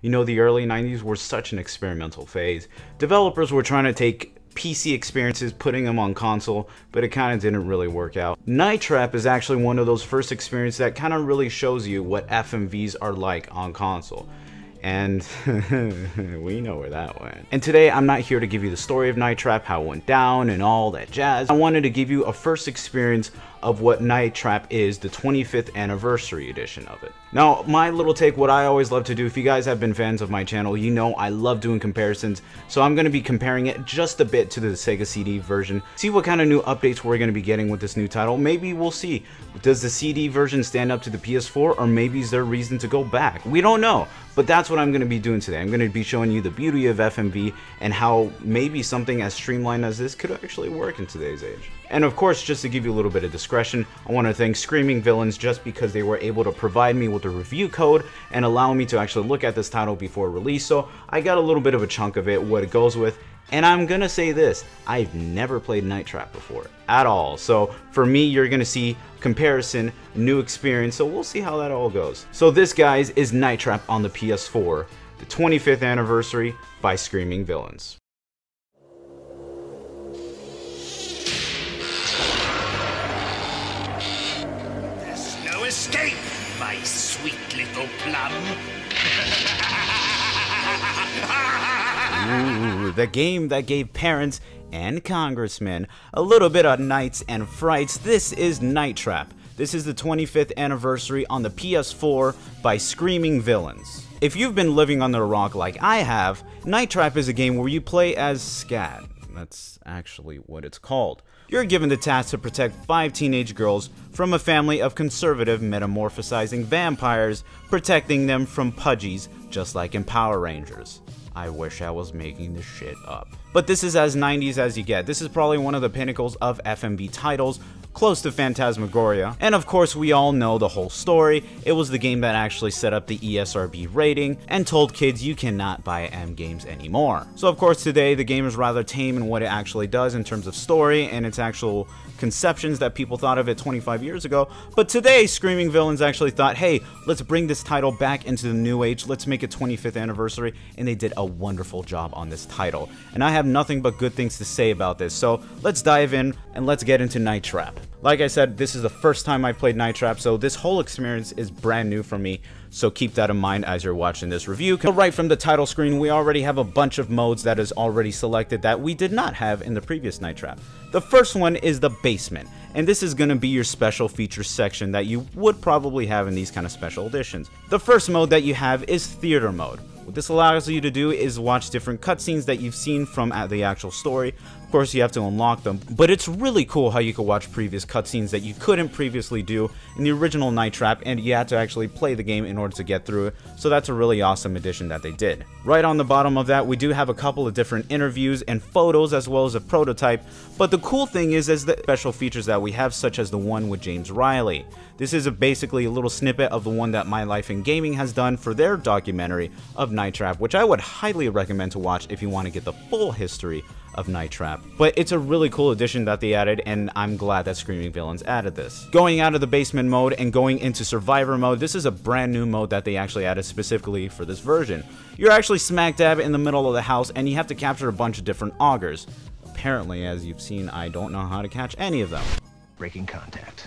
You know, the early 90s were such an experimental phase. Developers were trying to take PC experiences, putting them on console, but it kind of didn't really work out. Night Trap is actually one of those first experiences that kind of really shows you what FMVs are like on console. And we know where that went. And today I'm not here to give you the story of Night Trap, how it went down and all that jazz. I wanted to give you a first experience of what Night Trap is, the 25th anniversary edition of it. Now, my little take, what I always love to do, if you guys have been fans of my channel, you know I love doing comparisons, so I'm going to be comparing it just a bit to the Sega CD version, see what kind of new updates we're going to be getting with this new title. Maybe we'll see, does the CD version stand up to the PS4, or maybe is there a reason to go back? We don't know, but that's what I'm going to be doing today. I'm going to be showing you the beauty of FMV and how maybe something as streamlined as this could actually work in today's age. And of course, just to give you a little bit of discretion, I want to thank Screaming Villans just because they were able to provide me with a review code and allow me to actually look at this title before release. So I got a little bit of a chunk of it, what it goes with. And I'm gonna say this, I've never played Night Trap before at all. So for me, you're gonna see comparison, new experience. So we'll see how that all goes. So this, guys, is Night Trap on the PS4, the 25th anniversary by Screaming Villans. Escape, my sweet little plum. Ooh, the game that gave parents and congressmen a little bit of nights and frights. This is Night Trap. This is the 25th anniversary on the PS4 by Screaming Villans. If you've been living under a rock like I have, Night Trap is a game where you play as Scat. That's actually what it's called. You're given the task to protect 5 teenage girls from a family of conservative metamorphosizing vampires, protecting them from pudgies just like in Power Rangers. I wish I was making this shit up. But this is as 90s as you get. This is probably one of the pinnacles of FMV titles, close to Phantasmagoria. And of course, we all know the whole story. It was the game that actually set up the ESRB rating and told kids you cannot buy M games anymore. So of course today, the game is rather tame in what it actually does in terms of story and its actual conceptions that people thought of it 25 years ago. But today, Screaming Villans actually thought, hey, let's bring this title back into the new age. Let's make it 25th anniversary. And they did a wonderful job on this title. And I have nothing but good things to say about this. So let's dive in and let's get into Night Trap. Like I said, this is the first time I've played Night Trap, so this whole experience is brand new for me, so keep that in mind as you're watching this review. Right from the title screen, we already have a bunch of modes that is already selected that we did not have in the previous Night Trap. The first one is the basement, and this is going to be your special features section that you would probably have in these kind of special editions. The first mode that you have is theater mode. What this allows you to do is watch different cutscenes that you've seen from the actual story. Of course, you have to unlock them, but it's really cool how you can watch previous cutscenes that you couldn't previously do in the original Night Trap, and you had to actually play the game in order to get through it, so that's a really awesome addition that they did. Right on the bottom of that, we do have a couple of different interviews and photos as well as a prototype, but the cool thing is the special features that we have, such as the one with James Riley. This is basically a little snippet of the one that My Life in Gaming has done for their documentary of Night Trap, which I would highly recommend to watch if you want to get the full history of Night Trap. But it's a really cool addition that they added, and I'm glad that Screaming Villans added this. Going out of the basement mode and going into survivor mode, this is a brand new mode that they actually added specifically for this version. You're actually smack dab in the middle of the house and you have to capture a bunch of different augers. Apparently, as you've seen, I don't know how to catch any of them. Breaking contact.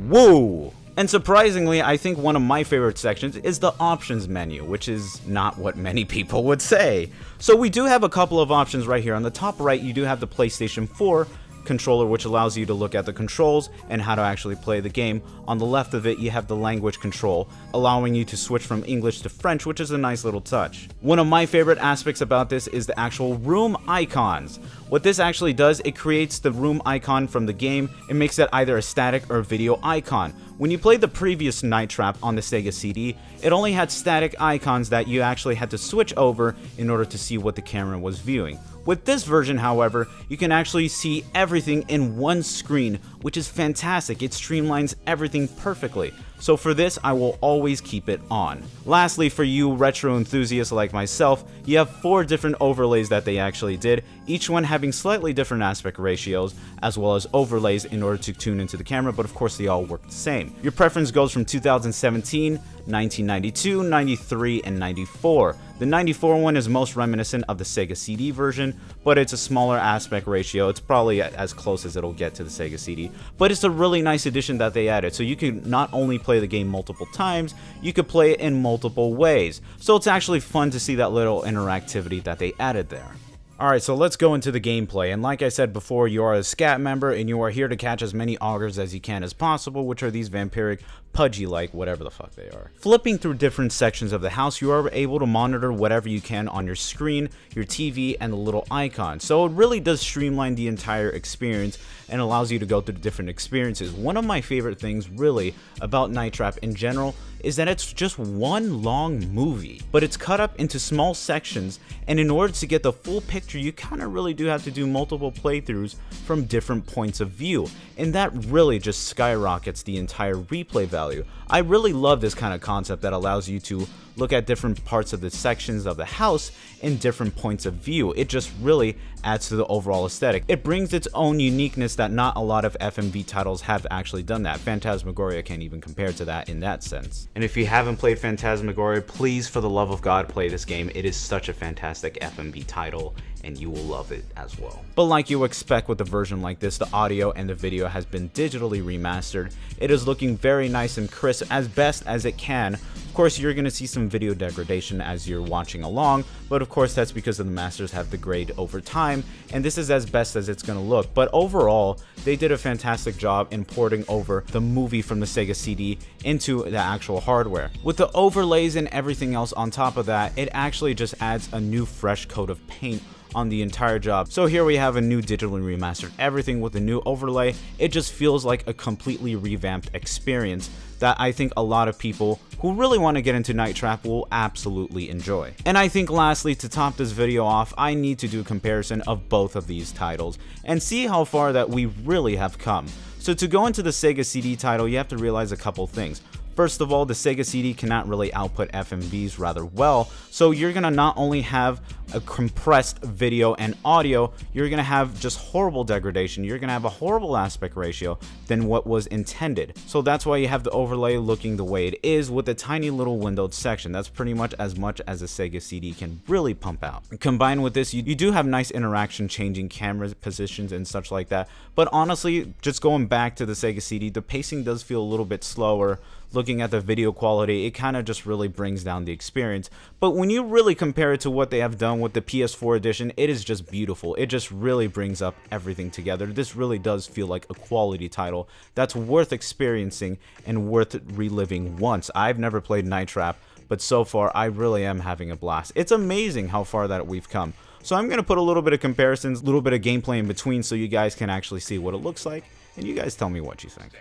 Whoa! And surprisingly, I think one of my favorite sections is the options menu, which is not what many people would say. So we do have a couple of options right here. On the top right, you do have the PlayStation 4 controller, which allows you to look at the controls and how to actually play the game. On the left of it, you have the language control, allowing you to switch from English to French, which is a nice little touch. One of my favorite aspects about this is the actual room icons. What this actually does, it creates the room icon from the game and makes it either a static or video icon. When you played the previous Night Trap on the Sega CD, it only had static icons that you actually had to switch over in order to see what the camera was viewing. With this version, however, you can actually see everything in one screen, which is fantastic. It streamlines everything perfectly. So for this, I will always keep it on. Lastly, for you retro enthusiasts like myself, you have 4 different overlays that they actually did, each one having slightly different aspect ratios, as well as overlays in order to tune into the camera, but of course they all work the same. Your preference goes from 2017, 1992, 93, and 94. The 94 one is most reminiscent of the Sega CD version, but it's a smaller aspect ratio. It's probably as close as it'll get to the Sega CD, but it's a really nice addition that they added. So you can not only play the game multiple times, you could play it in multiple ways. So it's actually fun to see that little interactivity that they added there. Alright, so let's go into the gameplay, and like I said before, you are a scat member, and you are here to catch as many augurs as you can as possible, which are these vampiric, pudgy-like, whatever the fuck they are. Flipping through different sections of the house, you are able to monitor whatever you can on your screen, your TV, and the little icon. So it really does streamline the entire experience, and allows you to go through different experiences. One of my favorite things, really, about Night Trap in general, is that it's just one long movie, but it's cut up into small sections, and in order to get the full picture, you kind of really do have to do multiple playthroughs from different points of view, and that really just skyrockets the entire replay value. I really love this kind of concept that allows you to look at different parts of the sections of the house in different points of view. It just really adds to the overall aesthetic. It brings its own uniqueness that not a lot of FMV titles have actually done that. Phantasmagoria can't even compare to that in that sense. And if you haven't played Phantasmagoria, please, for the love of God, play this game. It is such a fantastic FMV title, and you will love it as well. But like you expect with a version like this, the audio and the video has been digitally remastered. It is looking very nice and crisp as best as it can. Of course, you're going to see some video degradation as you're watching along, but of course that's because the masters have degrade over time, and this is as best as it's going to look. But overall, they did a fantastic job in porting over the movie from the Sega CD into the actual hardware. With the overlays and everything else on top of that, it actually just adds a new fresh coat of paint on the entire job. So here we have a new digitally remastered everything with a new overlay. It just feels like a completely revamped experience that I think a lot of people who really want to get into Night Trap will absolutely enjoy. And I think lastly, to top this video off, I need to do a comparison of both of these titles and see how far that we really have come. So to go into the Sega CD title, you have to realize a couple things. First of all, the Sega CD cannot really output FMVs rather well, so you're gonna not only have a compressed video and audio, you're gonna have just horrible degradation, you're gonna have a horrible aspect ratio than what was intended. So that's why you have the overlay looking the way it is with a tiny little windowed section. That's pretty much as a Sega CD can really pump out. Combined with this, you do have nice interaction changing camera positions and such like that, but honestly, just going back to the Sega CD, the pacing does feel a little bit slower. Looking at the video quality, it kind of just really brings down the experience. But when you really compare it to what they have done with the PS4 edition, it is just beautiful. It just really brings up everything together. This really does feel like a quality title that's worth experiencing and worth reliving once. I've never played Night Trap, but so far I really am having a blast. It's amazing how far that we've come. So I'm going to put a little bit of comparisons, a little bit of gameplay in between so you guys can actually see what it looks like, and you guys tell me what you think.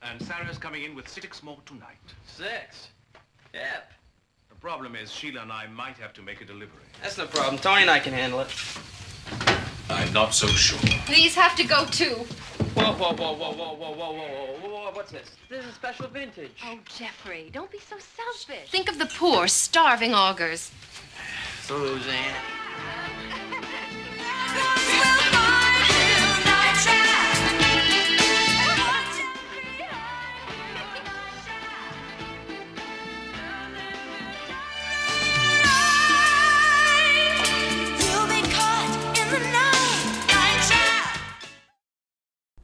And Sarah's coming in with 6 more tonight. 6? Yep. The problem is Sheila and I might have to make a delivery. That's no problem. Tony and I can handle it. I'm not so sure. These have to go too. Whoa, whoa, whoa, whoa, whoa, whoa, whoa, whoa, whoa, what's this? This is special vintage. Oh, Jeffrey, don't be so selfish. Think of the poor, starving augurs. Suzanne.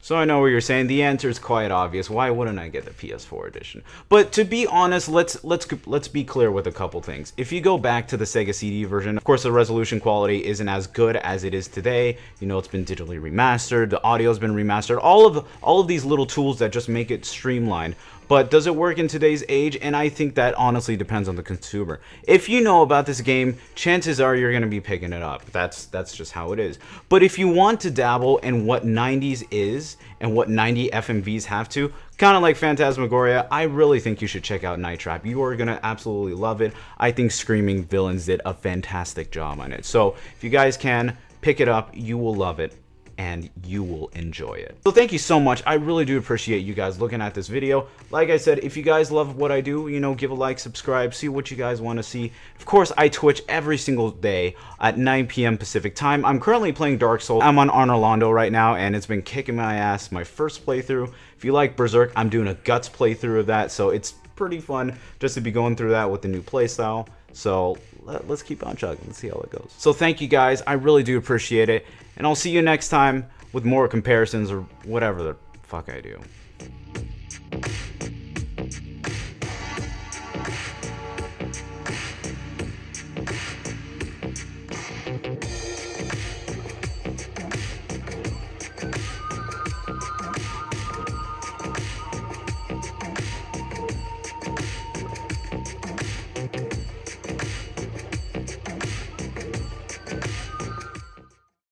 So I know what you're saying. The answer is quite obvious. Why wouldn't I get the PS4 edition? But to be honest, let's be clear with a couple things. If you go back to the Sega CD version, of course the resolution quality isn't as good as it is today. You know, it's been digitally remastered, the audio's been remastered, all of these little tools that just make it streamlined. But does it work in today's age? And I think that honestly depends on the consumer. If you know about this game, chances are you're going to be picking it up. That's just how it is. But if you want to dabble in what 90s is and what 90 FMVs have to, kind of like Phantasmagoria, I really think you should check out Night Trap. You are going to absolutely love it. I think Screaming Villans did a fantastic job on it. So if you guys can, pick it up. You will love it, and you will enjoy it. So thank you so much. I really do appreciate you guys looking at this video. Like I said, if you guys love what I do, you know, give a like, subscribe, see what you guys want to see. Of course, I Twitch every single day at 9 p.m. Pacific time. I'm currently playing Dark Souls. I'm on Orlando right now, and it's been kicking my ass. My first playthrough. If you like Berserk, I'm doing a Guts playthrough of that, so it's pretty fun just to be going through that with the new playstyle. So let's keep on chugging and see how it goes. So thank you guys, I really do appreciate it, and I'll see you next time with more comparisons or whatever the fuck I do.